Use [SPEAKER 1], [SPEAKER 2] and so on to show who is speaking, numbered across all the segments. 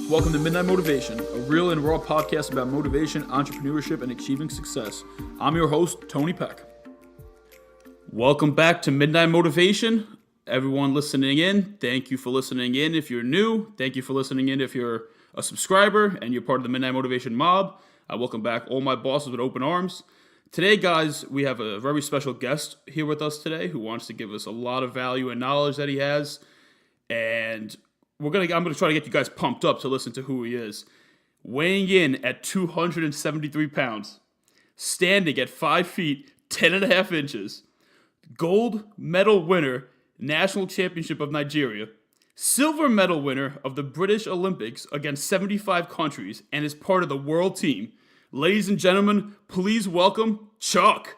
[SPEAKER 1] Welcome to Midnight Motivation, a real and raw podcast about motivation, entrepreneurship, and achieving success. I'm your host, Tony Pec. Welcome back to Midnight Motivation. Everyone listening in, thank you for listening in. If you're new, thank you for listening in. If you're a subscriber and you're part of the Midnight Motivation mob, I welcome back all my bosses with open arms. Today, guys, we have a very special guest here with us today who wants to give us a lot of value and knowledge that he has. And I'm going to try to get you guys pumped up to listen to who he is. Weighing in at 273 pounds, standing at 5 feet, 10 and a half inches, gold medal winner, National Championship of Nigeria, silver medal winner of the British Olympics against 75 countries, and is part of the world team. Ladies and gentlemen, please welcome Chuk.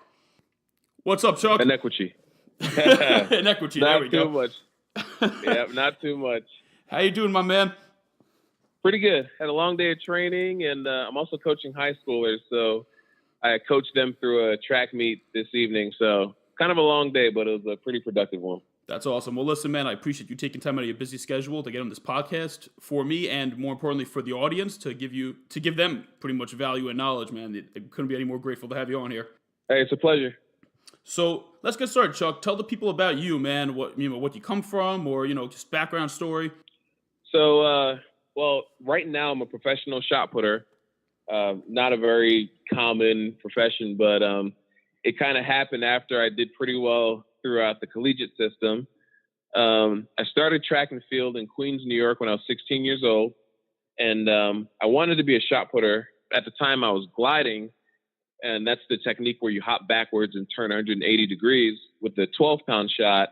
[SPEAKER 1] What's up, Chuk?
[SPEAKER 2] Enekwechi.
[SPEAKER 1] Enekwechi, there we go.
[SPEAKER 2] Not too much. Yeah, not too much.
[SPEAKER 1] How you doing, my man?
[SPEAKER 2] Pretty good. Had a long day of training, and I'm also coaching high schoolers, so I coached them through a track meet this evening. So kind of a long day, but it was a pretty productive one.
[SPEAKER 1] That's awesome. Well, listen, man, I appreciate you taking time out of your busy schedule to get on this podcast for me, and more importantly for the audience, to give them pretty much value and knowledge, man. It couldn't be any more grateful to have you on here.
[SPEAKER 2] Hey, it's a pleasure.
[SPEAKER 1] So let's get started, Chuk. Tell the people about you, man. What you come from, or just background story.
[SPEAKER 2] So, well, right now I'm a professional shot putter. Not a very common profession, but it kind of happened after I did pretty well throughout the collegiate system. I started track and field in Queens, New York when I was 16 years old. And I wanted to be a shot putter. At the time I was gliding, and that's the technique where you hop backwards and turn 180 degrees with the 12-pound shot.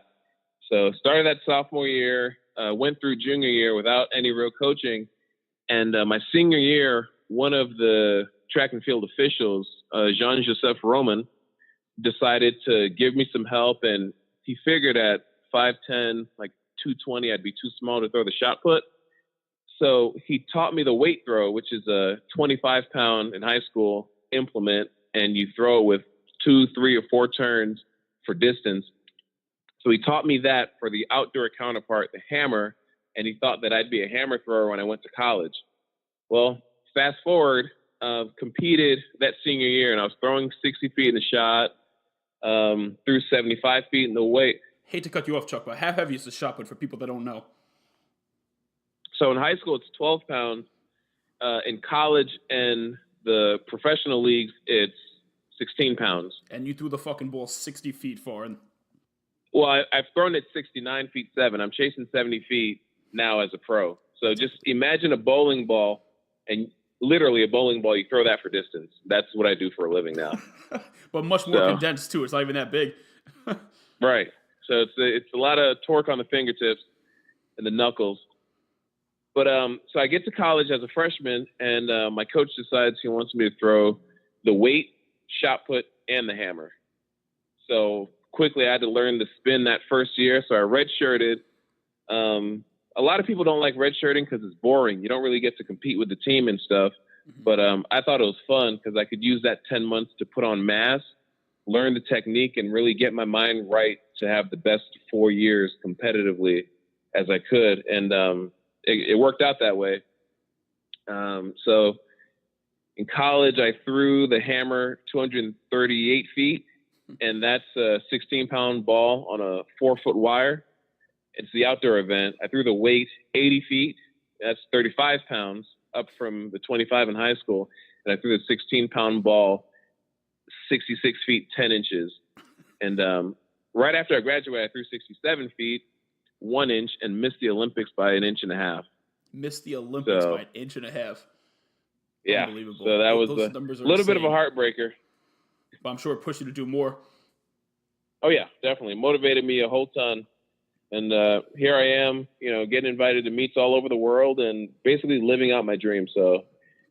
[SPEAKER 2] So started that sophomore year, went through junior year without any real coaching. And my senior year, one of the track and field officials, Jean-Joseph Roman, decided to give me some help. And he figured at 5'10", like 220, I'd be too small to throw the shot put. So he taught me the weight throw, which is a 25-pound in high school implement, and you throw it with 2, 3, or 4 turns for distance. So he taught me that for the outdoor counterpart, the hammer, and he thought that I'd be a hammer thrower when I went to college. Well, fast forward, competed that senior year, and I was throwing 60 feet in the shot, threw 75 feet in the weight.
[SPEAKER 1] Hate to cut you off, Chuk, but how heavy is the shot put for people that don't know?
[SPEAKER 2] So in high school, it's 12 pounds. In college and the professional leagues, it's 16 pounds.
[SPEAKER 1] And you threw the fucking ball 60 feet far.
[SPEAKER 2] Well, I've thrown it 69 feet 7. I'm chasing 70 feet now as a pro. So just imagine a bowling ball, and literally a bowling ball, you throw that for distance. That's what I do for a living now.
[SPEAKER 1] But much more condensed, too. It's not even that big.
[SPEAKER 2] Right. So it's a lot of torque on the fingertips and the knuckles. But so I get to college as a freshman, and my coach decides he wants me to throw the weight, shot put, and the hammer. So quickly I had to learn the spin that first year, so I redshirted. A lot of people don't like redshirting because it's boring. You don't really get to compete with the team and stuff. But I thought it was fun because I could use that 10 months to put on mass, learn the technique, and really get my mind right to have the best 4 years competitively as I could. And it worked out that way. So in college, I threw the hammer 238 feet, and that's a 16-pound ball on a 4-foot wire. It's the outdoor event. I threw the weight 80 feet. That's 35 pounds up from the 25 in high school. And I threw the 16-pound ball 66 feet, 10 inches. And right after I graduated, I threw 67 feet, 1 inch, and missed the Olympics by 1.5 inches.
[SPEAKER 1] Missed the Olympics by 1.5 inches.
[SPEAKER 2] Yeah.
[SPEAKER 1] Unbelievable.
[SPEAKER 2] So that was a little bit of a heartbreaker.
[SPEAKER 1] But I'm sure it pushed you to do more.
[SPEAKER 2] Oh, yeah, definitely. Motivated me a whole ton. And here I am, getting invited to meets all over the world and basically living out my dream. So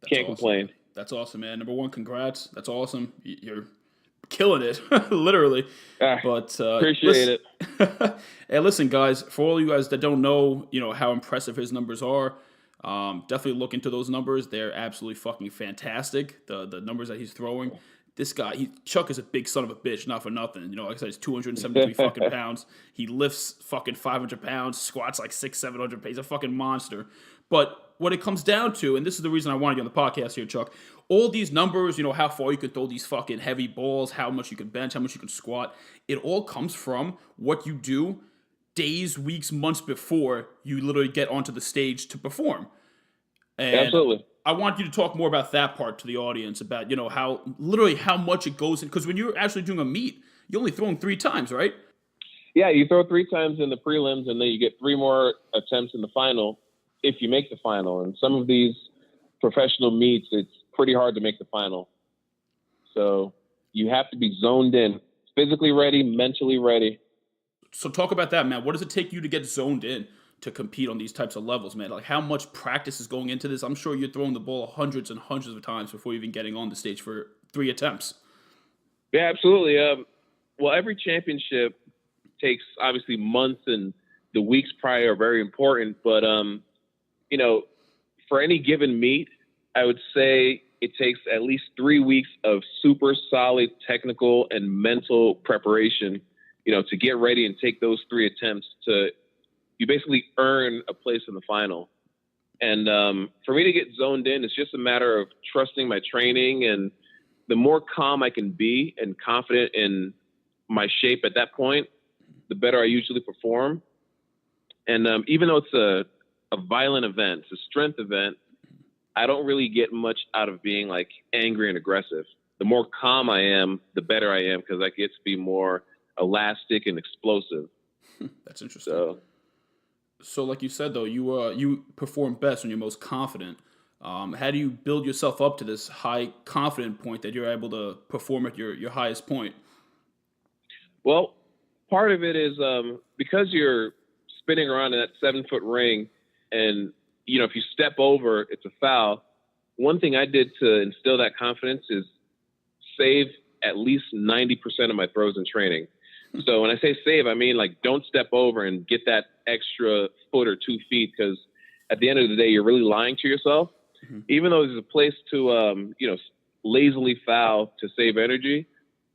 [SPEAKER 2] can't complain.
[SPEAKER 1] That's awesome, man. Number one, congrats. That's awesome. You're killing it, literally. But
[SPEAKER 2] appreciate it.
[SPEAKER 1] Hey, listen, guys, for all you guys that don't know, how impressive his numbers are, definitely look into those numbers. They're absolutely fucking fantastic. The numbers that he's throwing. This guy, Chuk is a big son of a bitch, not for nothing. Like I said, he's 273 fucking pounds. He lifts fucking 500 pounds, squats like 600-700 pounds. He's a fucking monster. But what it comes down to, and this is the reason I wanted you on the podcast here, Chuck, all these numbers, how far you could throw these fucking heavy balls, how much you could bench, how much you could squat, it all comes from what you do days, weeks, months before you literally get onto the stage to perform. And
[SPEAKER 2] Absolutely.
[SPEAKER 1] I want you to talk more about that part to the audience, about, how much it goes in. Because when you're actually doing a meet, you're only throwing 3 times, right?
[SPEAKER 2] Yeah, you throw 3 times in the prelims, and then you get 3 more attempts in the final if you make the final. And some of these professional meets, it's pretty hard to make the final. So you have to be zoned in, physically ready, mentally ready.
[SPEAKER 1] So talk about that, man. What does it take you to get zoned in to compete on these types of levels, man? Like, how much practice is going into this? I'm sure you're throwing the ball hundreds and hundreds of times before even getting on the stage for 3 attempts.
[SPEAKER 2] Yeah, absolutely. Well, every championship takes obviously months, and the weeks prior are very important. But, for any given meet, I would say it takes at least 3 weeks of super solid technical and mental preparation, to get ready and take those 3 attempts you basically earn a place in the final. And for me to get zoned in, it's just a matter of trusting my training. And the more calm I can be and confident in my shape at that point, the better I usually perform. And even though it's a violent event, it's a strength event, I don't really get much out of being like angry and aggressive. The more calm I am, the better I am, because I get to be more elastic and explosive.
[SPEAKER 1] That's interesting. So like you said, though, you perform best when you're most confident. How do you build yourself up to this high confident point that you're able to perform at your highest point?
[SPEAKER 2] Well, part of it is because you're spinning around in that 7-foot ring, and if you step over, it's a foul. One thing I did to instill that confidence is save at least 90% of my throws in training. So when I say save, I mean, like, don't step over and get that extra foot or 2 feet, because at the end of the day, you're really lying to yourself. Mm-hmm. Even though there's a place to, lazily foul to save energy,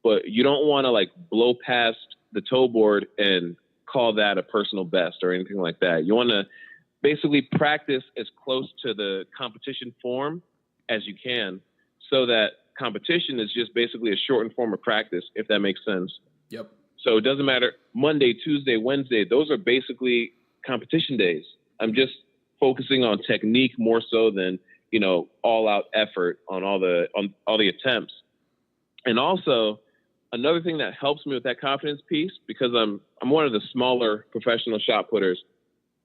[SPEAKER 2] but you don't want to like blow past the toe board and call that a personal best or anything like that. You want to basically practice as close to the competition form as you can, so that competition is just basically a shortened form of practice, if that makes sense.
[SPEAKER 1] Yep.
[SPEAKER 2] So it doesn't matter Monday, Tuesday, Wednesday. Those are basically competition days. I'm just focusing on technique more so than, all out effort on all the attempts. And also another thing that helps me with that confidence piece, because I'm one of the smaller professional shot putters,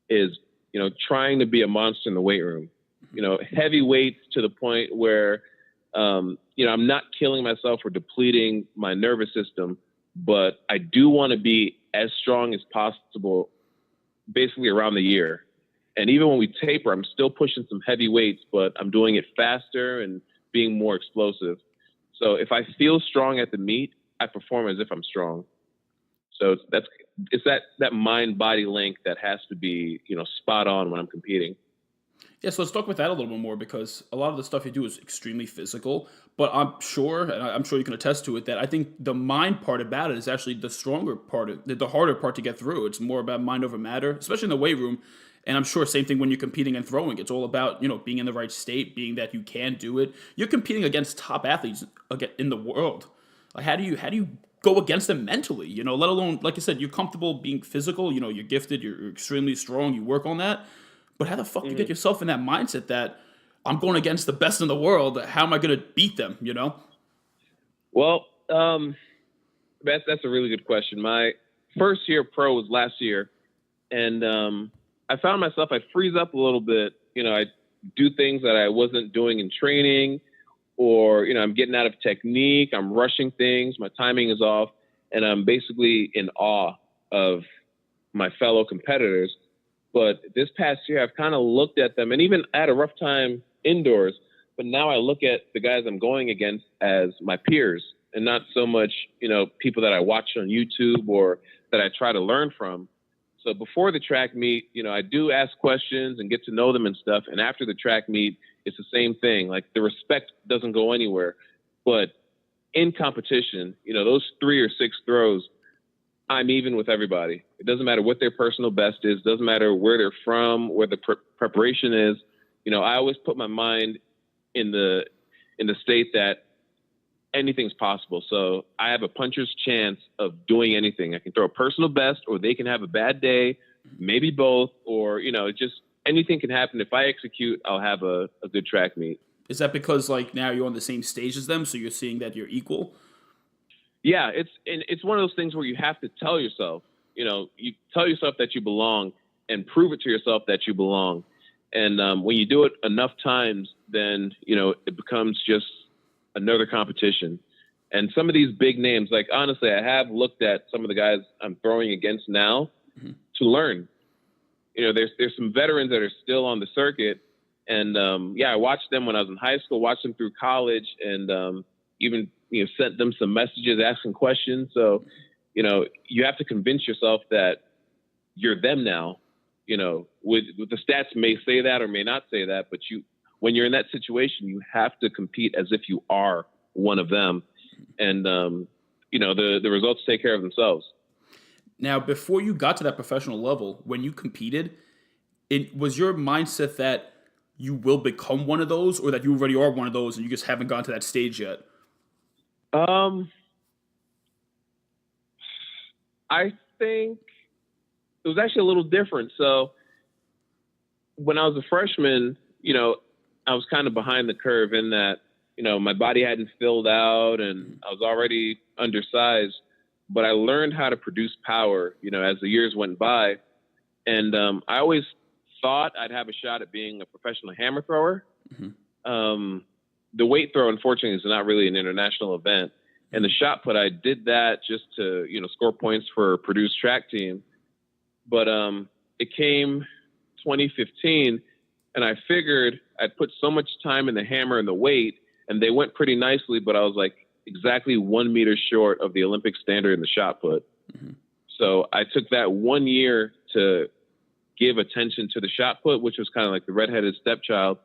[SPEAKER 2] is, trying to be a monster in the weight room, heavy weights to the point where, I'm not killing myself or depleting my nervous system, but I do want to be as strong as possible basically around the year. And even when we taper, I'm still pushing some heavy weights, but I'm doing it faster and being more explosive. So if I feel strong at the meet, I perform as if I'm strong. So it's that mind-body link that has to be, spot on when I'm competing.
[SPEAKER 1] Yeah, so let's talk about that a little bit more, because a lot of the stuff you do is extremely physical, but I'm sure you can attest to it, that I think the mind part about it is actually the stronger part, the harder part to get through. It's more about mind over matter, especially in the weight room. And I'm sure same thing when you're competing and throwing. It's all about, being in the right state, being that you can do it. You're competing against top athletes in the world. Like, how do you go against them mentally? Let alone, like I said, you're comfortable being physical. You're gifted. You're extremely strong. You work on that. But how the fuck do you get yourself in that mindset that I'm going against the best in the world? How am I going to beat them?
[SPEAKER 2] Well, that's a really good question. My first year pro was last year, and I found myself, I freeze up a little bit. I do things that I wasn't doing in training, or, I'm getting out of technique. I'm rushing things. My timing is off, and I'm basically in awe of my fellow competitors. But this past year, I've kind of looked at them, and even I had a rough time indoors, but now I look at the guys I'm going against as my peers, and not so much, people that I watch on YouTube or that I try to learn from. So before the track meet, I do ask questions and get to know them and stuff. And after the track meet, it's the same thing. Like, the respect doesn't go anywhere. But in competition, those 3 or 6 throws, I'm even with everybody. It doesn't matter what their personal best is. Doesn't matter where they're from, where the preparation is. I always put my mind in the state that anything's possible. So I have a puncher's chance of doing anything. I can throw a personal best, or they can have a bad day, maybe both, or, just anything can happen. If I execute, I'll have a good track meet.
[SPEAKER 1] Is that because now you're on the same stage as them, so you're seeing that you're equal?
[SPEAKER 2] Yeah, it's one of those things where you have to tell yourself, you tell yourself that you belong and prove it to yourself that you belong. And when you do it enough times, then, it becomes just another competition. And some of these big names, honestly, I have looked at some of the guys I'm throwing against now to learn. There's some veterans that are still on the circuit. And, I watched them when I was in high school, watched them through college, and even, sent them some messages, asking questions. So, you have to convince yourself that you're them now. With the stats may say that or may not say that, but when you're in that situation, you have to compete as if you are one of them. And, the results take care of themselves.
[SPEAKER 1] Now, before you got to that professional level, when you competed, was your mindset that you will become one of those, or that you already are one of those and you just haven't gotten to that stage yet?
[SPEAKER 2] I think it was actually a little different. So when I was a freshman, I was kind of behind the curve in that, my body hadn't filled out and I was already undersized, but I learned how to produce power, as the years went by. And I always thought I'd have a shot at being a professional hammer thrower. The weight throw, unfortunately, is not really an international event. And the shot put, I did that just to, score points for Purdue's track team. But it came 2015, and I figured I'd put so much time in the hammer and the weight, and they went pretty nicely, but I was exactly 1 meter short of the Olympic standard in the shot put. So I took that 1 year to give attention to the shot put, which was kind of like the redheaded stepchild.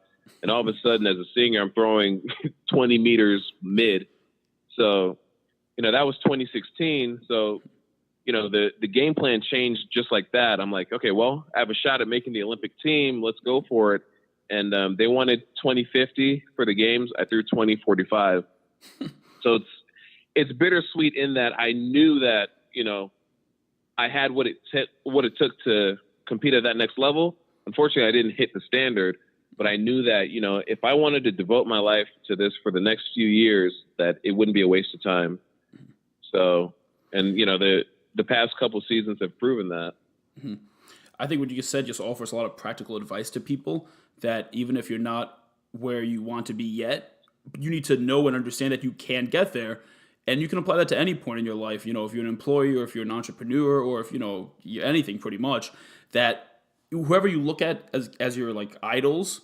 [SPEAKER 2] And all of a sudden, as a senior, I'm throwing 20 meters mid. So, that was 2016. So, the game plan changed just like that. I'm like, okay, well, I have a shot at making the Olympic team. Let's go for it. And they wanted 2050 for the games. I threw 2045. So it's bittersweet in that I knew that, I had what it took to compete at that next level. Unfortunately, I didn't hit the standard, but I knew that, if I wanted to devote my life to this for the next few years, that it wouldn't be a waste of time. So, and, the past couple seasons have proven that.
[SPEAKER 1] I think what you just said just offers a lot of practical advice to people, that even if you're not where you want to be yet, you need to know and understand that you can get there. And you can apply that to any point in your life. If you're an employee, or if you're an entrepreneur, or if, you're anything pretty much, that whoever you look at as your idols,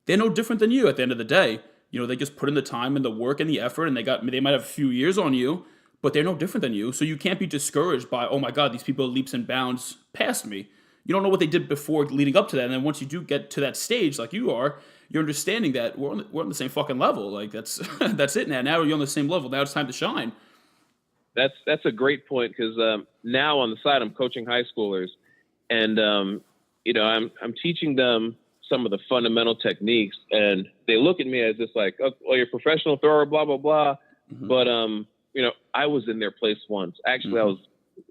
[SPEAKER 1] they're no different than you at the end of the day. They just put in the time and the work and the effort, and they might have a few years on you, but they're no different than you. So you can't be discouraged by, oh my God, these people are leaps and bounds past me. You don't know what they did before leading up to that. And then once you do get to that stage like you are, you're understanding that we're on the same fucking level. That's that's it now. Now you're on the same level. Now it's time to shine.
[SPEAKER 2] That's a great point, because now on the side I'm coaching high schoolers, and I'm teaching them some of the fundamental techniques, and they look at me as just like, oh, you're a professional thrower, blah blah blah. But I was in their place once. Actually, I was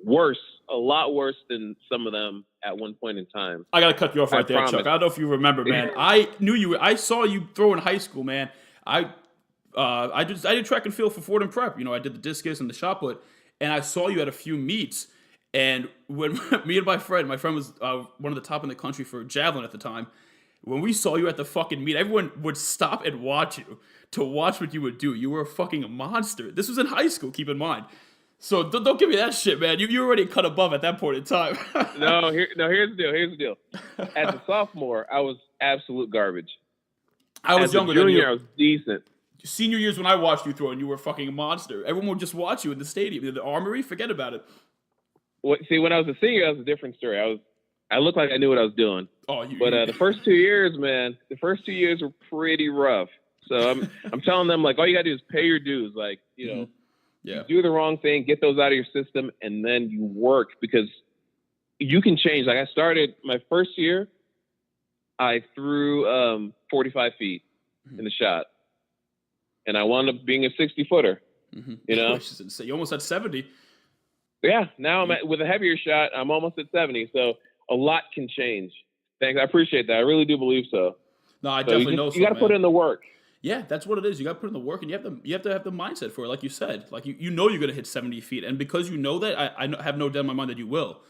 [SPEAKER 2] worse, a lot worse than some of them at one point in time.
[SPEAKER 1] I gotta cut you off right there, Chuck. I don't know if you remember, man. I knew you. I saw you throw in high school, man. I did track and field for Fordham Prep. I did the discus and the shot put, and I saw you at a few meets. And when me and my friend was one of the top in the country for javelin at the time. When we saw you at the fucking meet, everyone would stop and watch you to watch what you would do. You were a fucking monster. This was in high school, keep in mind. So don't give me that shit, man. You already cut above at that point in time.
[SPEAKER 2] No, here's the deal. As a sophomore, I was absolute garbage.
[SPEAKER 1] I was younger than you.
[SPEAKER 2] I was decent.
[SPEAKER 1] Senior years when I watched you throw, and you were a fucking monster. Everyone would just watch you in the stadium. The Armory, forget about it.
[SPEAKER 2] See, when I was a senior, that was a different story. I looked like I knew what I was doing. The first 2 years, man, were pretty rough. So I'm telling them, all you gotta do is pay your dues.
[SPEAKER 1] Yeah.
[SPEAKER 2] You do the wrong thing, get those out of your system, and then you work, because you can change. Like, I started my first year, I threw 45 feet in the shot, and I wound up being a 60-footer. You know,
[SPEAKER 1] Which is insane. You almost had 70.
[SPEAKER 2] Yeah, now with a heavier shot, I'm almost at 70. So a lot can change. Thanks, I appreciate that. I really do believe so.
[SPEAKER 1] No, I definitely know.
[SPEAKER 2] You got to put in the work.
[SPEAKER 1] Yeah, that's what it is. You got to put in the work, and you have to have the mindset for it, like you said. Like you know you're gonna hit 70 feet, and because you know that, I have no doubt in my mind that you will,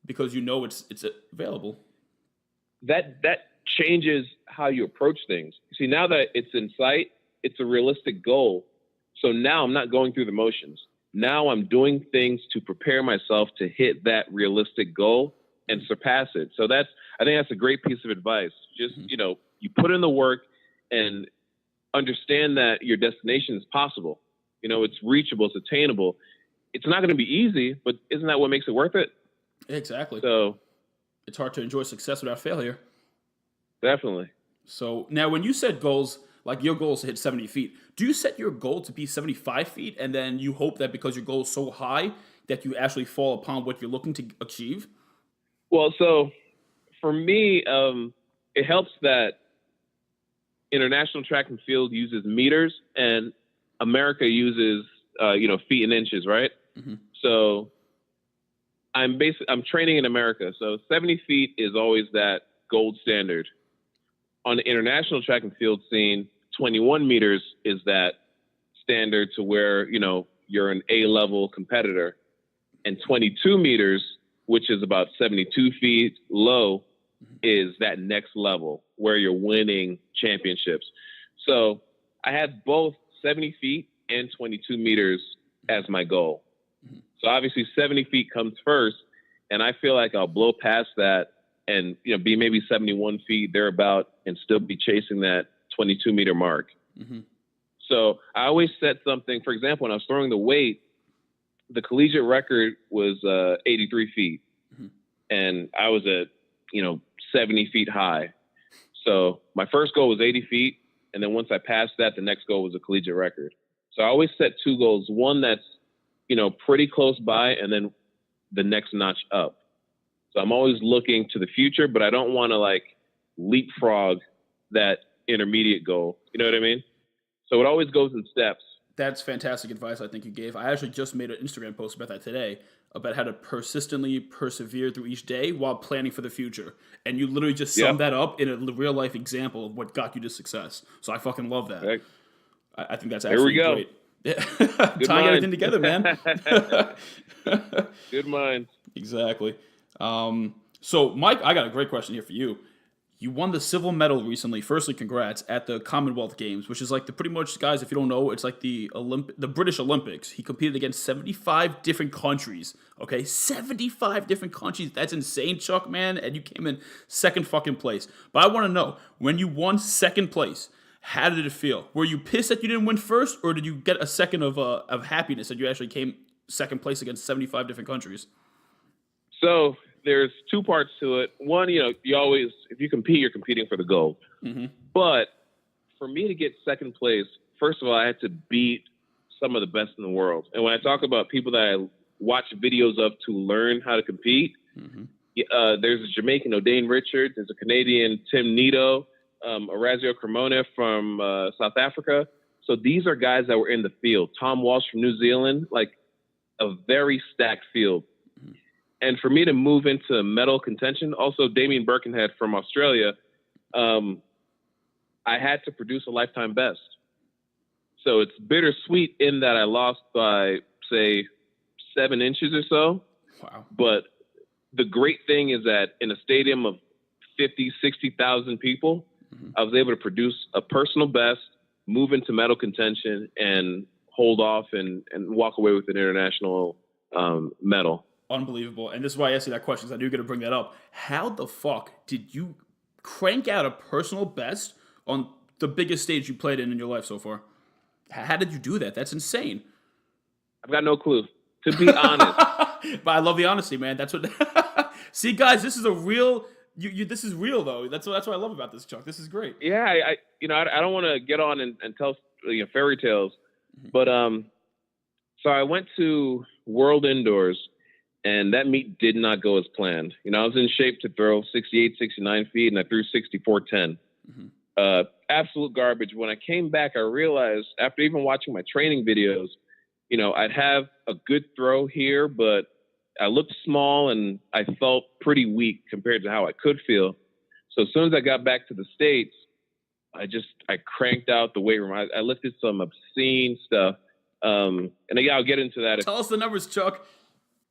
[SPEAKER 1] because you know it's available.
[SPEAKER 2] That changes how you approach things. See, now that it's in sight, it's a realistic goal. So now I'm not going through the motions. Now I'm doing things to prepare myself to hit that realistic goal and surpass it. So I think that's a great piece of advice. Just, you put in the work and understand that your destination is possible. It's reachable, it's attainable. It's not going to be easy, but isn't that what makes it worth it?
[SPEAKER 1] Exactly.
[SPEAKER 2] So
[SPEAKER 1] it's hard to enjoy success without failure.
[SPEAKER 2] Definitely.
[SPEAKER 1] So now when you set goals, like your goal is to hit 70 feet, do you set your goal to be 75 feet and then you hope that because your goal is so high that you actually fall upon what you're looking to achieve?
[SPEAKER 2] Well, so for me, it helps that international track and field uses meters and America uses, feet and inches, right? So I'm training in America. So 70 feet is always that gold standard. On the international track and field scene, 21 meters is that standard to where, you're an A-level competitor. And 22 meters, which is about 72 feet low, is that next level where you're winning championships. So I had both 70 feet and 22 meters as my goal. So obviously 70 feet comes first, and I feel like I'll blow past that and be maybe 71 feet thereabout and still be chasing that 22 meter mark. So I always set something. For example, when I was throwing the weight, the collegiate record was 83 feet, and I was at 70 feet high. So my first goal was 80 feet, and then once I passed that, the next goal was a collegiate record. So I always set two goals: one that's pretty close by, and then the next notch up. So I'm always looking to the future, but I don't want to leapfrog that intermediate goal. You know what I mean? So it always goes in steps.
[SPEAKER 1] That's fantastic advice I think you gave. I actually just made an Instagram post about that today, about how to persistently persevere through each day while planning for the future. And you literally just summed that up in a real life example of what got you to success. So I fucking love that.
[SPEAKER 2] Okay.
[SPEAKER 1] I think that's absolutely great. Yeah. Tying everything together, man.
[SPEAKER 2] Good mind.
[SPEAKER 1] Exactly. So, Mike, I got a great question here for you. You won the silver medal recently. Firstly, congrats, at the Commonwealth Games, which is like pretty much, guys, if you don't know, it's like the British Olympics. He competed against 75 different countries. Okay, 75 different countries. That's insane, Chuk, man. And you came in second fucking place. But I want to know, when you won second place, how did it feel? Were you pissed that you didn't win first, or did you get a second of happiness that you actually came second place against 75 different countries?
[SPEAKER 2] So there's two parts to it. One, you always, if you compete, you're competing for the gold. But for me to get second place, first of all, I had to beat some of the best in the world. And when I talk about people that I watch videos of to learn how to compete, there's a Jamaican, O'Dane Richards. There's a Canadian, Tim Nito, Orazio Cremona from South Africa. So these are guys that were in the field. Tom Walsh from New Zealand, like a very stacked field. And for me to move into medal contention, also Damien Birkenhead from Australia, I had to produce a lifetime best. So it's bittersweet in that I lost by, say, 7 inches or so.
[SPEAKER 1] Wow.
[SPEAKER 2] But the great thing is that in a stadium of 50, 60,000 people, I was able to produce a personal best, move into medal contention, and hold off and walk away with an international medal.
[SPEAKER 1] Unbelievable. And this is why I asked you that question, because I knew you were going to bring that up. How the fuck did you crank out a personal best on the biggest stage you played in your life so far? How did you do that? That's insane.
[SPEAKER 2] I've got no clue, to be honest.
[SPEAKER 1] But I love the honesty, man. That's what. See, guys, this is a real. This is real, though. That's what I love about this, Chuk. This is great.
[SPEAKER 2] Yeah, I don't want to get on and tell fairy tales, but So I went to World Indoors, and that meet did not go as planned. You know, I was in shape to throw 68, 69 feet, and I threw 64.10. Absolute garbage. When I came back, I realized after even watching my training videos, you know, I'd have a good throw here, but I looked small and I felt pretty weak compared to how I could feel. So as soon as I got back to the States, I cranked out the weight room. I lifted some obscene stuff. And yeah, I'll get into that.
[SPEAKER 1] Tell us the numbers, Chuk.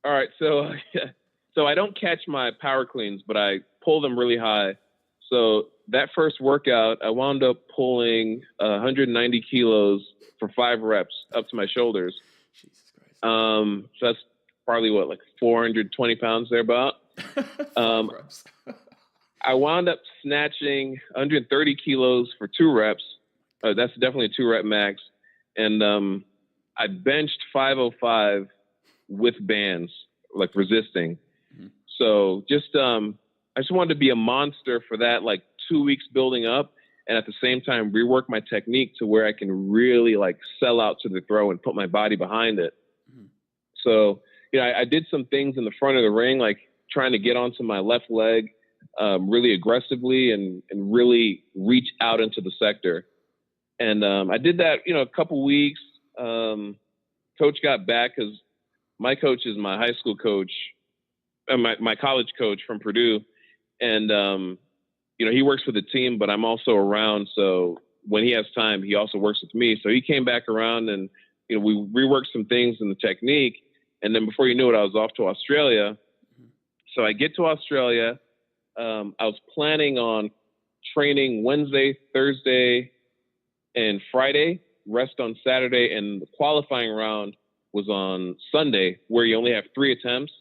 [SPEAKER 2] All right. So, so I don't catch my power cleans, but I pull them really high. So that first workout, I wound up pulling 190 kilos for 5 reps up to my shoulders.
[SPEAKER 1] Jesus Christ.
[SPEAKER 2] So that's probably like 420 pounds thereabout.
[SPEAKER 1] Reps.
[SPEAKER 2] I wound up snatching 130 kilos for 2 reps. That's definitely a 2-rep max. And I benched 505 with bands, like resisting. So I just wanted to be a monster for that, like 2 weeks building up, and at the same time rework my technique to where I can really like sell out to the throw and put my body behind it. So, you know, I did some things in the front of the ring, like trying to get onto my left leg really aggressively and really reach out into the sector. And I did that, you know, a couple weeks. Coach got back because my coach is my high school coach, my college coach from Purdue. And, you know, he works with the team, but I'm also around. So when he has time, he also works with me. So he came back around and, you know, we reworked some things in the technique. And then before you knew it, I was off to Australia. So I get to Australia. I was planning on training Wednesday, Thursday, and Friday, rest on Saturday. And the qualifying round was on Sunday, where you only have 3 attempts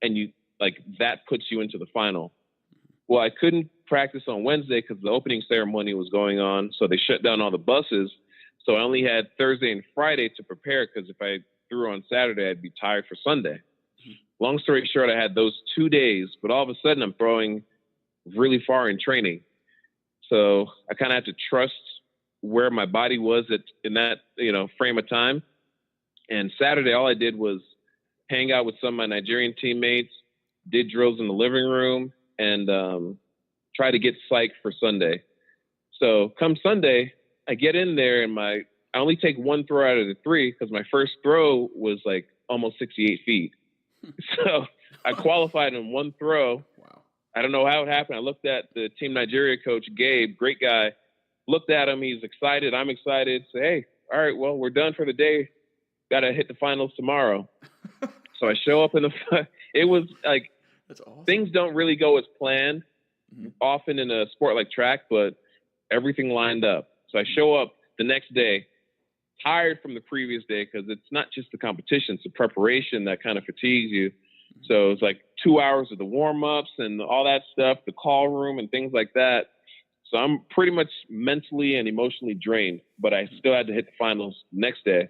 [SPEAKER 2] and you like that puts you into the final. Well, I couldn't practice on Wednesday because the opening ceremony was going on. So they shut down all the buses. So I only had Thursday and Friday to prepare because if I threw on Saturday, I'd be tired for Sunday. Long story short, I had those 2 days, but all of a sudden I'm throwing really far in training. So I kind of had to trust where my body was in that, you know, frame of time. And Saturday, all I did was hang out with some of my Nigerian teammates, did drills in the living room, and try to get psyched for Sunday. So come Sunday, I get in there and I only take 1 throw out of the 3 because my first throw was like almost 68 feet. So I qualified in 1 throw.
[SPEAKER 1] Wow.
[SPEAKER 2] I don't know how it happened. I looked at the Team Nigeria coach, Gabe, great guy, looked at him. He's excited. I'm excited. Say, hey, all right, well, we're done for the day. Got to hit the finals tomorrow. So I show up it was like,
[SPEAKER 1] that's awesome.
[SPEAKER 2] Things don't really go as planned often in a sport like track, but everything lined up. So I show up the next day, tired from the previous day because it's not just the competition, it's the preparation that kind of fatigues you. So it's like 2 hours of the warm-ups and all that stuff, the call room and things like that. So I'm pretty much mentally and emotionally drained, but I still had to hit the finals next day.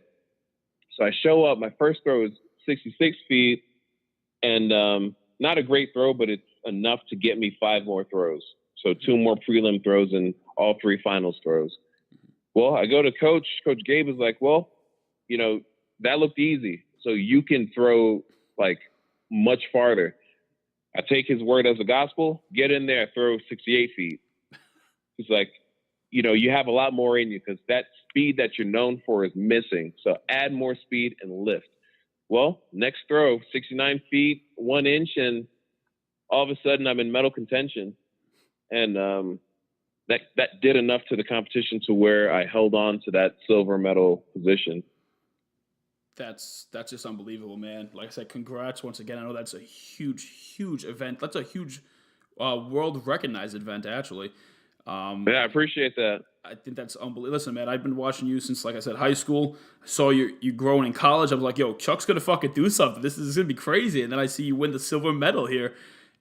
[SPEAKER 2] So I show up, my first throw is 66 feet and not a great throw, but it's enough to get me 5 more throws. So 2 more prelim throws and all 3 finals throws. Well, I go to Coach Gabe is like, well, you know, that looked easy. So you can throw like much farther. I take his word as a gospel, get in there, throw 68 feet. He's like, you know, you have a lot more in you because that speed that you're known for is missing. So add more speed and lift. Well, next throw, 69 feet, 1 inch, and all of a sudden I'm in medal contention. And that did enough to the competition to where I held on to that silver medal position.
[SPEAKER 1] That's just unbelievable, man. Like I said, congrats once again. I know that's a huge event. That's a huge world recognized event, actually.
[SPEAKER 2] Yeah, I appreciate that.
[SPEAKER 1] I think that's unbelievable. Listen, man, I've been watching you since, like I said, high school. I saw you growing in college. I was like, yo, Chuk's going to fucking do something. This is going to be crazy. And then I see you win the silver medal here.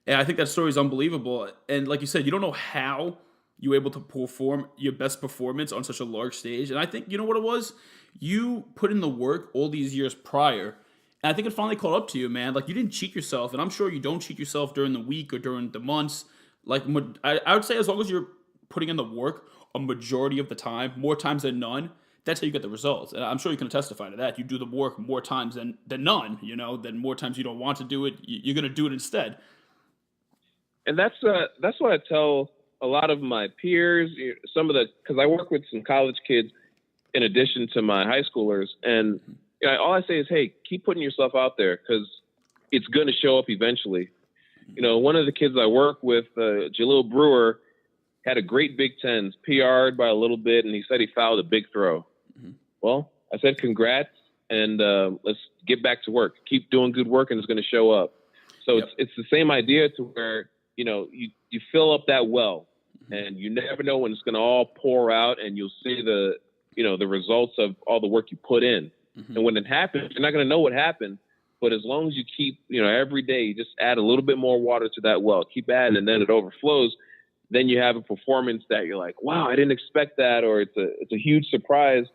[SPEAKER 1] And I think that story is unbelievable. And like you said, you don't know how you were able to perform your best performance on such a large stage. And I think, you know what it was? You put in the work all these years prior. And I think it finally caught up to you, man. Like, you didn't cheat yourself. And I'm sure you don't cheat yourself during the week or during the months. Like, I would say as long as you're putting in the work a majority of the time, more times than none, that's how you get the results. And I'm sure you can testify to that. You do the work more times than none, then more times you don't want to do it, you're going to do it instead.
[SPEAKER 2] And that's what I tell a lot of my peers, because I work with some college kids in addition to my high schoolers. And all I say is, hey, keep putting yourself out there because it's going to show up eventually. One of the kids I work with, Jalil Brewer, had a great Big Tens, PR'd by a little bit, and he said he fouled a big throw. Mm-hmm. Well, I said, congrats, and let's get back to work. Keep doing good work, and it's going to show up. So it's the same idea to where, you fill up that well, and you never know when it's going to all pour out, and you'll see the results of all the work you put in. Mm-hmm. And when it happens, you're not going to know what happened. But as long as you keep, every day, you just add a little bit more water to that well, keep adding, and then it overflows. Then you have a performance that you're like, wow, I didn't expect that, or it's a huge surprise.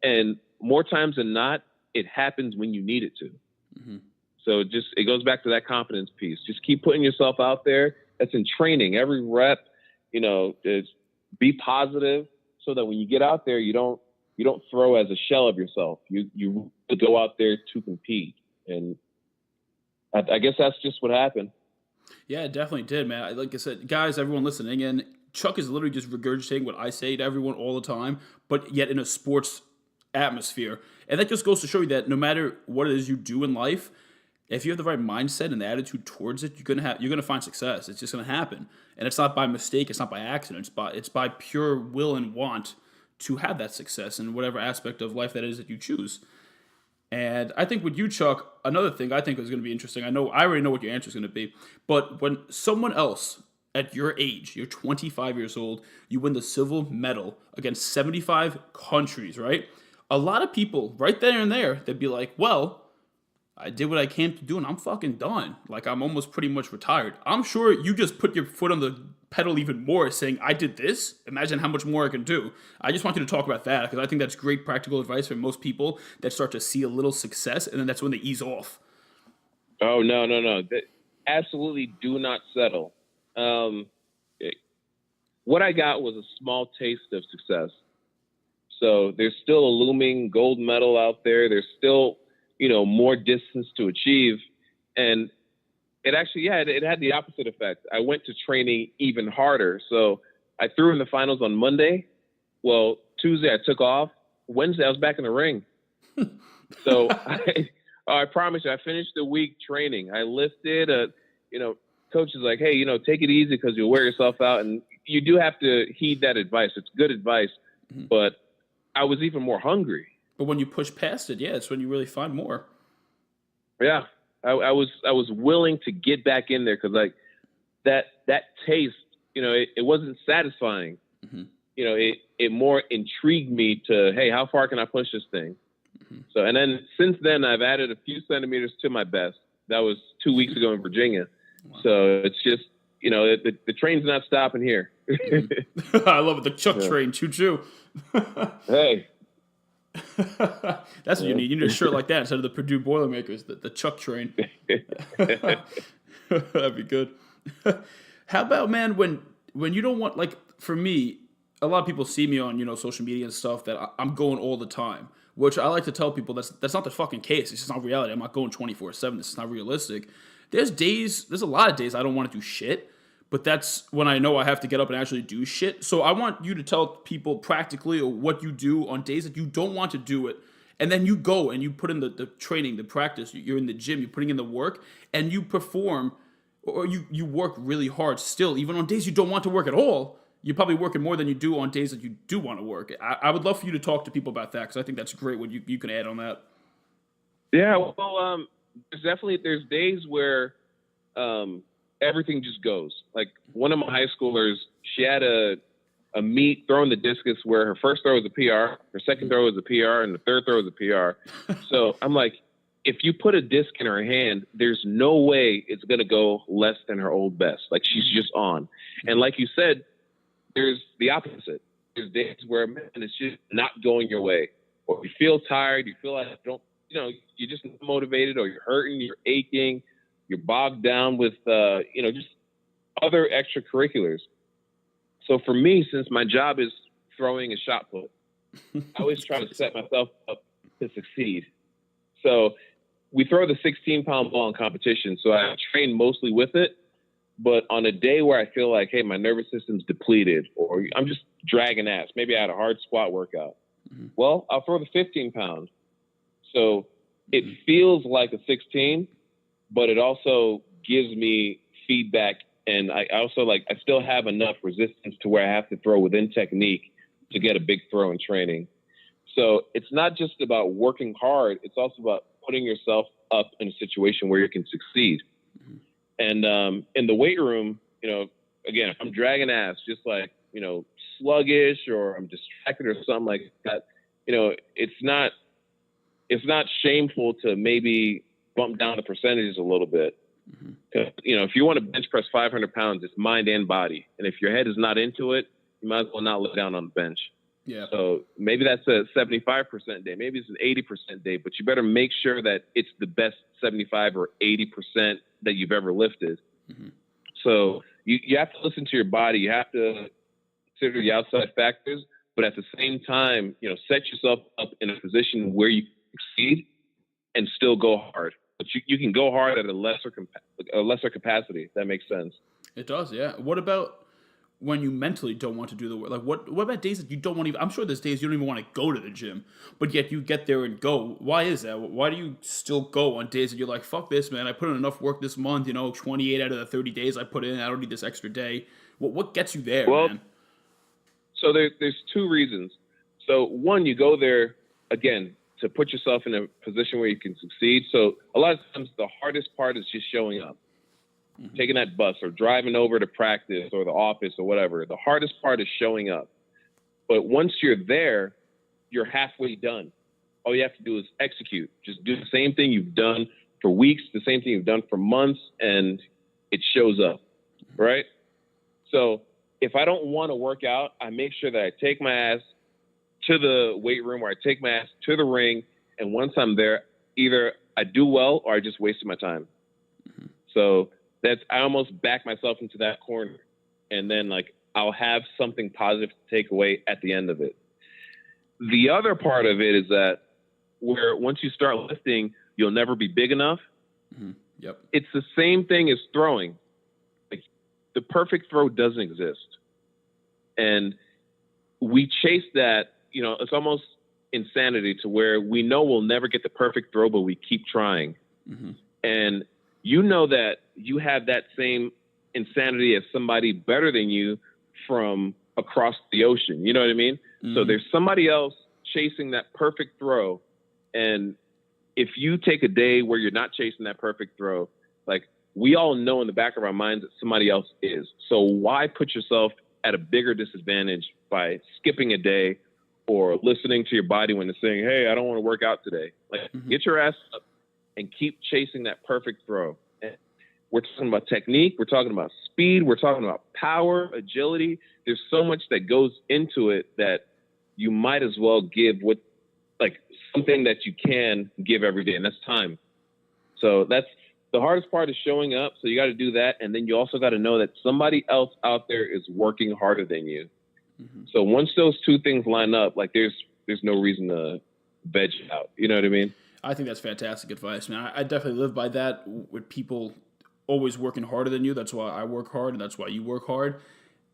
[SPEAKER 2] And more times than not, it happens when you need it to. Mm-hmm. So it goes back to that confidence piece. Just keep putting yourself out there. That's in training. Every rep, is be positive so that when you get out there, you don't throw as a shell of yourself. You go out there to compete. And I guess that's just what happened.
[SPEAKER 1] Yeah, it definitely did, man. Like I said, guys, everyone listening in, Chuk is literally just regurgitating what I say to everyone all the time, but yet in a sports atmosphere. And that just goes to show you that no matter what it is you do in life, if you have the right mindset and the attitude towards it, you're gonna find success. It's just gonna happen, and it's not by mistake. It's not by accident. It's by pure will and want to have that success in whatever aspect of life that is that you choose. And I think with you, Chuk, another thing I think is going to be interesting. I already know what your answer is going to be, but when someone else at your age, you're 25 years old, you win the silver medal against 75 countries, right? A lot of people right there and there, they'd be like, well, I did what I came to do and I'm fucking done. Like, I'm almost pretty much retired. I'm sure you just put your foot on the pedal even more saying, I did this. Imagine how much more I can do. I just want you to talk about that because I think that's great practical advice for most people that start to see a little success and then that's when they ease off.
[SPEAKER 2] Oh, no. Absolutely do not settle. What I got was a small taste of success. So there's still a looming gold medal out there. There's still, more distance to achieve. And it actually, it had the opposite effect. I went to training even harder. So I threw in the finals on Monday. Well, Tuesday I took off. Wednesday I was back in the ring. So I promise you, I finished the week training. I lifted, coach is like, hey, take it easy because you'll wear yourself out. And you do have to heed that advice. It's good advice. Mm-hmm. But I was even more hungry. But
[SPEAKER 1] when you push past it, it's when you really find more.
[SPEAKER 2] Yeah. I was willing to get back in there because like that taste, it wasn't satisfying. Mm-hmm. It more intrigued me to, hey, how far can I push this thing? Mm-hmm. So, and then since then I've added a few centimeters to my best. That was 2 weeks ago in Virginia. Wow. So it's just, the train's not stopping here.
[SPEAKER 1] Mm-hmm. I love it. The Chuk train. Choo-choo.
[SPEAKER 2] Hey.
[SPEAKER 1] That's what you need. You need a shirt like that instead of the Purdue Boilermakers, the Chuk train. That'd be good. How about, man, when you don't want, like, for me, a lot of people see me on, social media and stuff that I'm going all the time, which I like to tell people that's not the fucking case. It's just not reality. I'm not going 24/7. This is not realistic. There's a lot of days I don't want to do shit, but that's when I know I have to get up and actually do shit. So I want you to tell people practically what you do on days that you don't want to do it. And then you go and you put in the training, the practice. You're in the gym, you're putting in the work, and you perform or you work really hard still. Even on days you don't want to work at all, you're probably working more than you do on days that you do want to work. I would love for you to talk to people about that because I think that's great what you can add on that.
[SPEAKER 2] Yeah, well, there's days where everything just goes. Like one of my high schoolers, she had a meet throwing the discus where her first throw was a PR, her second throw was a PR, and the third throw was a PR. So I'm like, if you put a disc in her hand, there's no way it's going to go less than her old best. Like she's just on. And like you said, there's the opposite. There's days where, man, it's just not going your way. Or you feel tired, you feel like you're just not motivated, or you're hurting, you're aching, you're bogged down with, just other extracurriculars. So for me, since my job is throwing a shot put, I always try to set myself up to succeed. So we throw the 16-pound ball in competition. So I train mostly with it. But on a day where I feel like, hey, my nervous system's depleted or I'm just dragging ass, maybe I had a hard squat workout. Well, I'll throw the 15-pound. So it feels like a 16, but it also gives me feedback. And I still have enough resistance to where I have to throw within technique to get a big throw in training. So it's not just about working hard. It's also about putting yourself up in a situation where you can succeed. And in the weight room, again, if I'm dragging ass, just like, sluggish or I'm distracted or something like that, it's not shameful to maybe bump down the percentages a little bit. If you want to bench press 500 pounds, it's mind and body. And if your head is not into it, you might as well not lay down on the bench.
[SPEAKER 1] Yeah.
[SPEAKER 2] So maybe that's a 75% day. Maybe it's an 80% day, but you better make sure that it's the best 75 or 80% that you've ever lifted. So you have to listen to your body. You have to consider the outside factors, but at the same time, set yourself up in a position where you can succeed and still go hard. But you can go hard at a lesser capacity. If that makes sense.
[SPEAKER 1] It does, yeah. What about when you mentally don't want to do the work? Like, what about days that you don't want to even... I'm sure there's days you don't even want to go to the gym, but yet you get there and go. Why is that? Why do you still go on days that you're like, fuck this, man, I put in enough work this month, 28 out of the 30 days I put in, I don't need this extra day. What gets you there, man?
[SPEAKER 2] So there's two reasons. So one, you go there, again, to put yourself in a position where you can succeed. So a lot of times the hardest part is just showing up. Taking that bus or driving over to practice or the office or whatever. The hardest part is showing up. But once you're there, you're halfway done. All you have to do is execute. Just do the same thing you've done for weeks, the same thing you've done for months, and it shows up, right? So if I don't want to work out, I make sure that I take my ass to the weight room or I take my ass to the ring. And once I'm there, either I do well or I just wasted my time. So I almost back myself into that corner, and then I'll have something positive to take away at the end of it. The other part of it is that where once you start lifting, you'll never be big enough.
[SPEAKER 1] Yep.
[SPEAKER 2] It's the same thing as throwing. The perfect throw doesn't exist. And we chase that, it's almost insanity to where we know we'll never get the perfect throw, but we keep trying. And that you have that same insanity as somebody better than you from across the ocean. You know what I mean? So there's somebody else chasing that perfect throw. And if you take a day where you're not chasing that perfect throw, we all know in the back of our minds that somebody else is. So why put yourself at a bigger disadvantage by skipping a day or listening to your body when it's saying, hey, I don't want to work out today? Get your ass up and keep chasing that perfect throw. And we're talking about technique. We're talking about speed. We're talking about power, agility. There's so much that goes into it that you might as well give something that you can give every day, and that's time. So that's the hardest part, is showing up. So you got to do that. And then you also got to know that somebody else out there is working harder than you. So once those two things line up, there's no reason to veg out. You know what I mean?
[SPEAKER 1] I think that's fantastic advice, man. I definitely live by that, with people always working harder than you. That's why I work hard, and that's why you work hard.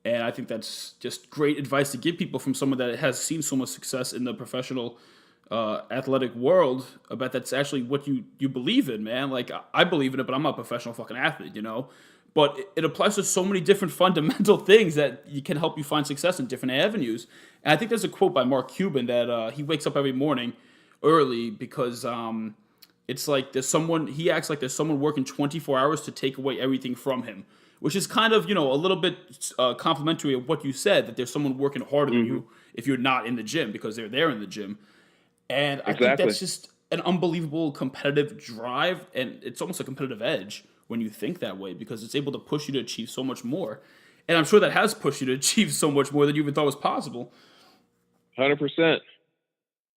[SPEAKER 1] And I think that's just great advice to give people from someone that has seen so much success in the professional athletic world, about that's actually what you believe in, man. I believe in it, but I'm not a professional fucking athlete, But it applies to so many different fundamental things that can help you find success in different avenues. And I think there's a quote by Mark Cuban that he wakes up every morning early because it's like he acts like there's someone working 24 hours to take away everything from him, which is kind of, a little bit complimentary of what you said, that there's someone working harder than you if you're not in the gym, because they're there in the gym. And I think that's just an unbelievable competitive drive, and it's almost a competitive edge when you think that way, because it's able to push you to achieve so much more. And I'm sure that has pushed you to achieve so much more than you even thought was possible.
[SPEAKER 2] 100%.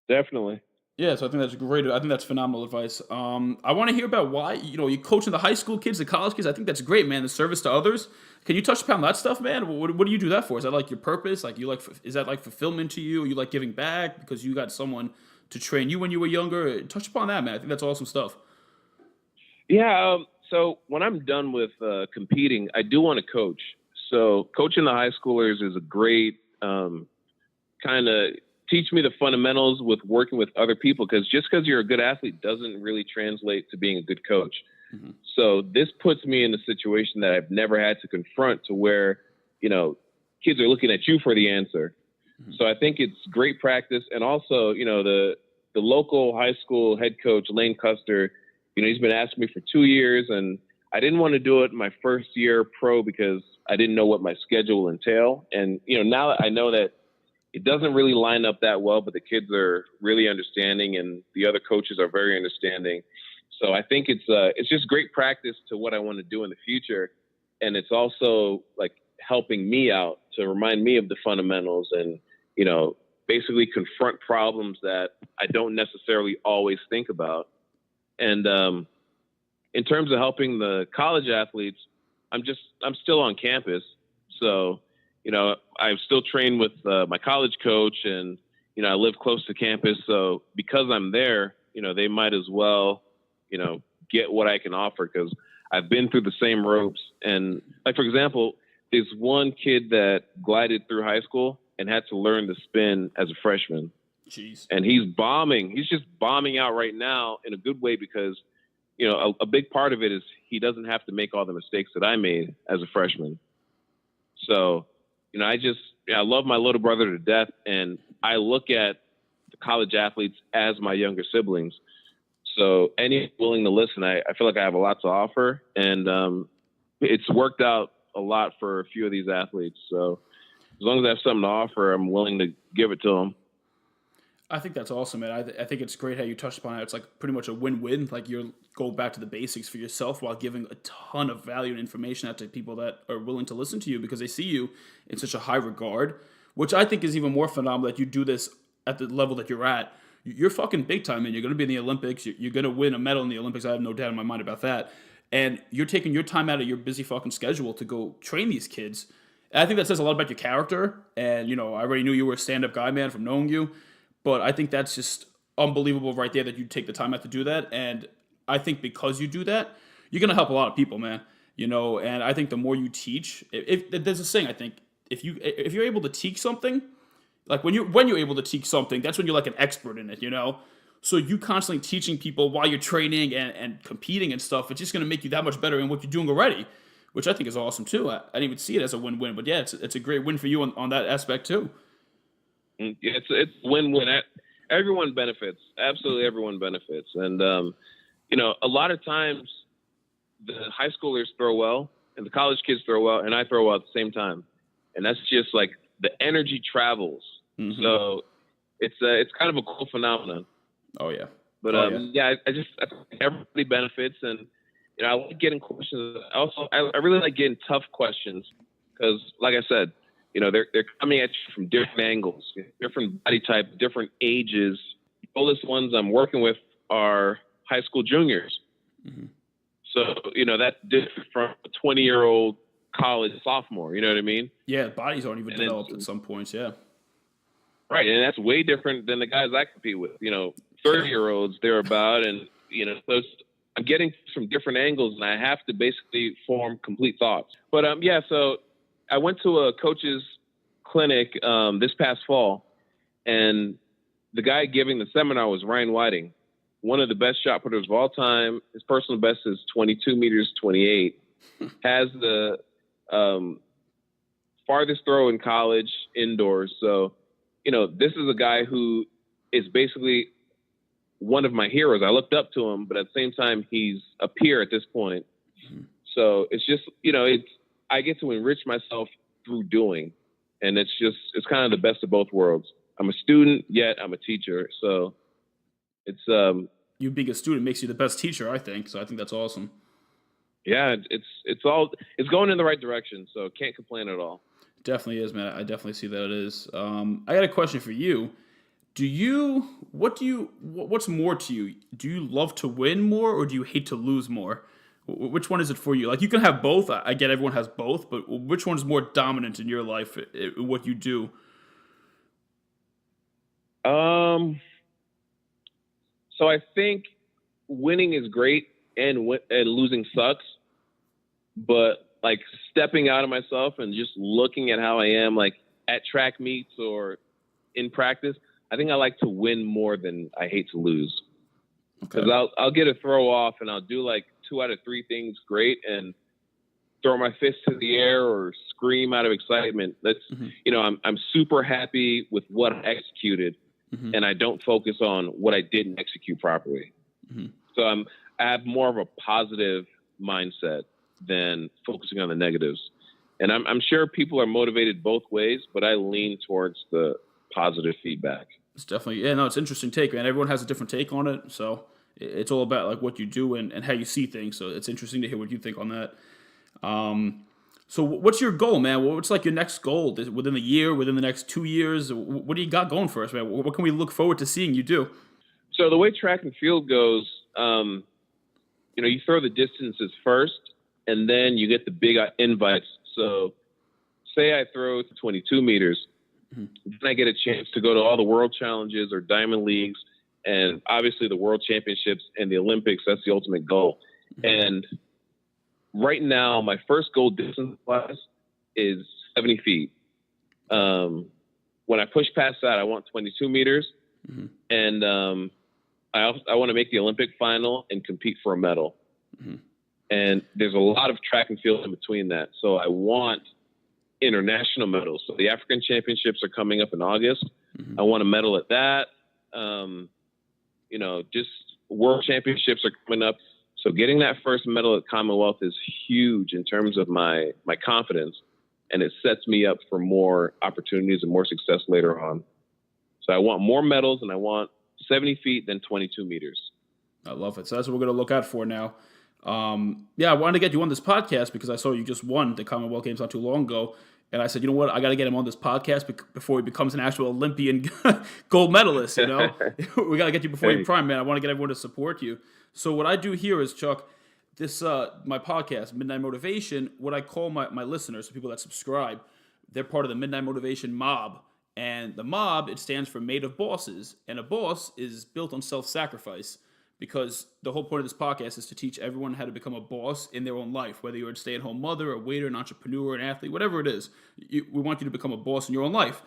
[SPEAKER 2] Definitely.
[SPEAKER 1] Yeah, so I think that's great. I think that's phenomenal advice. I want to hear about why you're coaching the high school kids, the college kids. I think that's great, man. The service to others. Can you touch upon that stuff, man? What do you do that for? Is that like your purpose? Like is that like fulfillment to you? You like giving back because you got someone to train you when you were younger? Touch upon that, man. I think that's awesome stuff.
[SPEAKER 2] Yeah. So when I'm done with competing, I do want to coach. So coaching the high schoolers is a great kind of teach me the fundamentals with working with other people, because just because you're a good athlete doesn't really translate to being a good coach. Mm-hmm. So this puts me in a situation that I've never had to confront, to where, kids are looking at you for the answer. Mm-hmm. So I think it's great practice. And also, the local high school head coach, Lane Custer, he's been asking me for 2 years, and I didn't want to do it my first year pro because I didn't know what my schedule will entail. And, now that I know that it doesn't really line up that well, but the kids are really understanding and the other coaches are very understanding. So I think it's just great practice to what I want to do in the future. And it's also like helping me out to remind me of the fundamentals and, basically confront problems that I don't necessarily always think about. And in terms of helping the college athletes, I'm still on campus. So, I still train with my college coach, and, I live close to campus. So because I'm there, they might as well, get what I can offer, because I've been through the same ropes. And like, for example, there's one kid that glided through high school and had to learn to spin as a freshman.
[SPEAKER 1] Jeez.
[SPEAKER 2] And he's bombing. He's just bombing out right now in a good way, because, a big part of it is he doesn't have to make all the mistakes that I made as a freshman. So, I love my little brother to death, and I look at the college athletes as my younger siblings. So anyone willing to listen, I feel like I have a lot to offer, and it's worked out a lot for a few of these athletes. So as long as I have something to offer, I'm willing to give it to them.
[SPEAKER 1] I think that's awesome, man. I think it's great how you touched upon it. It's like pretty much a win-win. Like you're go back to the basics for yourself while giving a ton of value and information out to people that are willing to listen to you, because they see you in such a high regard, which I think is even more phenomenal that you do this at the level that you're at. You're fucking big time, man. You're going to be in the Olympics. You're going to win a medal in the Olympics. I have no doubt in my mind about that. And you're taking your time out of your busy fucking schedule to go train these kids. And I think that says a lot about your character. And, I already knew you were a stand-up guy, man, from knowing you. But I think that's just unbelievable right there that you take the time out to do that. And I think because you do that, you're going to help a lot of people, man. And I think the more you teach, if there's a saying, I think, if you're able to teach something, like when you're able to teach something, that's when you're like an expert in it, So you constantly teaching people while you're training and competing and stuff, it's just going to make you that much better in what you're doing already, which I think is awesome too. I didn't even see it as a win-win, but yeah, it's a great win for you on that aspect too.
[SPEAKER 2] It's win-win. Everyone benefits. Absolutely, everyone benefits. And a lot of times the high schoolers throw well, and the college kids throw well, and I throw well at the same time. And that's just like the energy travels. Mm-hmm. So it's kind of a cool phenomenon.
[SPEAKER 1] Oh yeah.
[SPEAKER 2] But I think everybody benefits, and I like getting questions. Also, I really like getting tough questions, because, like I said, they're coming at you from different angles, different body types, different ages. The oldest ones I'm working with are high school juniors. Mm-hmm. So, that's different from a 20-year-old college sophomore. You know what I mean?
[SPEAKER 1] Yeah, bodies aren't even developed at some points, yeah.
[SPEAKER 2] Right, and that's way different than the guys I compete with. 30-year-olds, they're about, and, those, I'm getting from different angles, and I have to basically form complete thoughts. But, so I went to a coach's clinic this past fall, and the guy giving the seminar was Ryan Whiting, one of the best shot putters of all time. His personal best is 22 meters, 28. Has the farthest throw in college indoors. So, this is a guy who is basically one of my heroes. I looked up to him, but at the same time, he's a peer at this point. Mm-hmm. So it's just, I get to enrich myself through doing, and it's kind of the best of both worlds. I'm a student, yet I'm a teacher. So it's,
[SPEAKER 1] you being a student makes you the best teacher, I think. So I think that's awesome.
[SPEAKER 2] Yeah. It's going in the right direction. So can't complain at all.
[SPEAKER 1] Definitely is, man. I definitely see that it is. I got a question for you. What's more to you? Do you love to win more or do you hate to lose more? Which one is it for you? Like, you can have both. I get everyone has both, but which one is more dominant in your life, what you do?
[SPEAKER 2] So I think winning is great and losing sucks, but like stepping out of myself and just looking at how I am, like at track meets or in practice, I think I like to win more than I hate to lose. Because I'll get a throw off and I'll do like 2 out of 3 things great and throw my fist to the air or scream out of excitement. That's I'm super happy with what I executed, and I don't focus on what I didn't execute properly. So I have more of a positive mindset than focusing on the negatives. And I'm sure people are motivated both ways, but I lean towards the positive feedback.
[SPEAKER 1] It's definitely, yeah, no, it's an interesting take, man. Everyone has a different take on it, so it's all about like what you do and how you see things. So it's interesting to hear what you think on that. So what's your goal, man? What's like your next goal within the year, within the next 2 years? What do you got going for us, man? What can we look forward to seeing you do?
[SPEAKER 2] So the way track and field goes, you throw the distances first, and then you get the big invites. So say I throw 22 meters, then I get a chance to go to all the world challenges or diamond leagues, and obviously the world championships and the Olympics. That's the ultimate goal. And right now, my first goal distance-wise is 70 feet. When I push past that, I want 22 meters, and I want to make the Olympic final and compete for a medal. And there's a lot of track and field in between that. So I want international medals. So the African championships are coming up in August. I want a medal at that. Just world championships are coming up. So getting that first medal at Commonwealth is huge in terms of my confidence, and it sets me up for more opportunities and more success later on. So I want more medals, and I want 70 feet than 22 meters.
[SPEAKER 1] I love it. So that's what we're going to look out for now. I wanted to get you on this podcast because I saw you just won the Commonwealth Games not too long ago. And I said, you know what? I got to get him on this podcast before he becomes an actual Olympian gold medalist, We got to get you before your prime, man. I want to get everyone to support you. So what I do here is, Chuck, this my podcast, Midnight Motivation, what I call my listeners, the people that subscribe, they're part of the Midnight Motivation mob. And the mob, it stands for made of bosses. And a boss is built on self-sacrifice. Because the whole point of this podcast is to teach everyone how to become a boss in their own life, whether you're a stay-at-home mother, a waiter, an entrepreneur, an athlete, whatever it is. We want you to become a boss in your own life.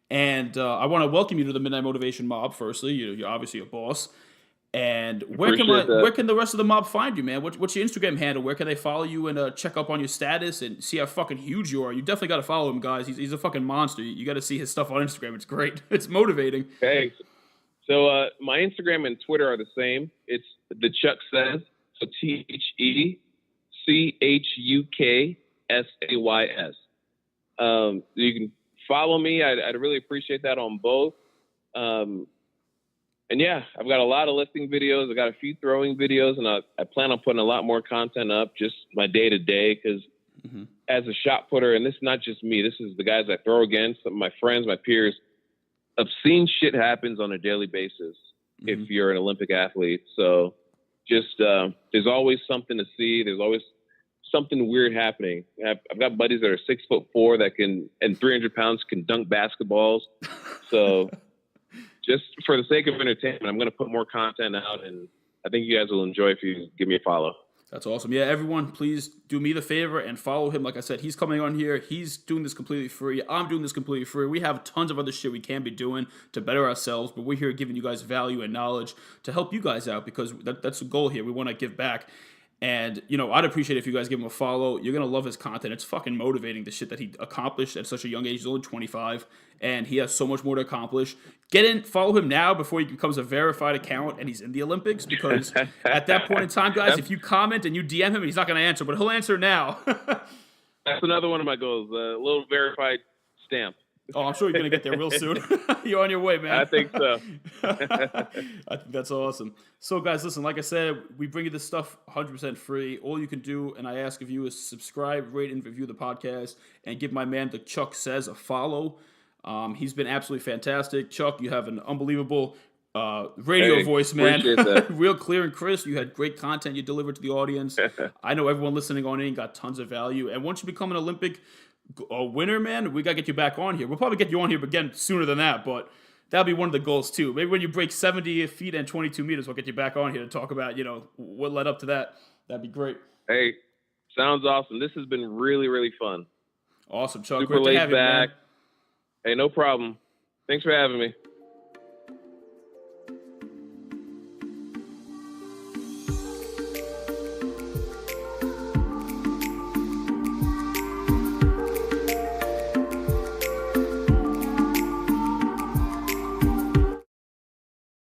[SPEAKER 1] And I want to welcome you to the Midnight Motivation Mob, firstly. You're obviously a boss. And where can the rest of the mob find you, man? What's your Instagram handle? Where can they follow you and check up on your status and see how fucking huge you are? You definitely got to follow him, guys. He's a fucking monster. You got to see his stuff on Instagram. It's great. It's motivating.
[SPEAKER 2] Thanks. So my Instagram and Twitter are the same. It's the Chuk Says. So TheChukSays. You can follow me. I'd really appreciate that on both. And yeah, I've got a lot of lifting videos. I got a few throwing videos, and I plan on putting a lot more content up, just my day to day. Because as a shot putter, and this is not just me, this is the guys I throw against, some of my friends, my peers. Obscene shit happens on a daily basis if you're an Olympic athlete. So just there's always something to see. There's always something weird happening. I've got buddies that are 6'4" that and 300 pounds can dunk basketballs. So just for the sake of entertainment, I'm going to put more content out, and I think you guys will enjoy if you give me a follow.
[SPEAKER 1] That's awesome. Yeah, everyone, please do me the favor and follow him. Like I said, he's coming on here. He's doing this completely free. I'm doing this completely free. We have tons of other shit we can be doing to better ourselves, but we're here giving you guys value and knowledge to help you guys out because that's the goal here. We want to give back. And, I'd appreciate it if you guys give him a follow. You're going to love his content. It's fucking motivating, the shit that he accomplished at such a young age. He's only 25, and he has so much more to accomplish. Get in, follow him now before he becomes a verified account and he's in the Olympics, because at that point in time, guys, if you comment and you DM him, he's not going to answer, but he'll answer now.
[SPEAKER 2] That's another one of my goals, a little verified stamp.
[SPEAKER 1] Oh, I'm sure you're going to get there real soon. You're on your way, man.
[SPEAKER 2] I think so.
[SPEAKER 1] I think that's awesome. So, guys, listen, like I said, we bring you this stuff 100% free. All you can do, and I ask of you, is subscribe, rate, and review the podcast, and give my man, the Chuk Says, a follow. He's been absolutely fantastic. Chuk, you have an unbelievable radio voice, man.
[SPEAKER 2] Appreciate that.
[SPEAKER 1] Real clear and crisp. You had great content you delivered to the audience. I know everyone listening on in got tons of value. And once you become an Olympic winner, man, we got to get you back on here. We'll probably get you on here again sooner than that, but that'll be one of the goals too. Maybe when you break 70 feet and 22 meters, we'll get you back on here to talk about, what led up to that. That'd be great.
[SPEAKER 2] Hey, sounds awesome. This has been really, really fun.
[SPEAKER 1] Awesome, Chuk.
[SPEAKER 2] Super
[SPEAKER 1] Great to
[SPEAKER 2] laid
[SPEAKER 1] have you,
[SPEAKER 2] back.
[SPEAKER 1] man.
[SPEAKER 2] Hey, no problem. Thanks for having me.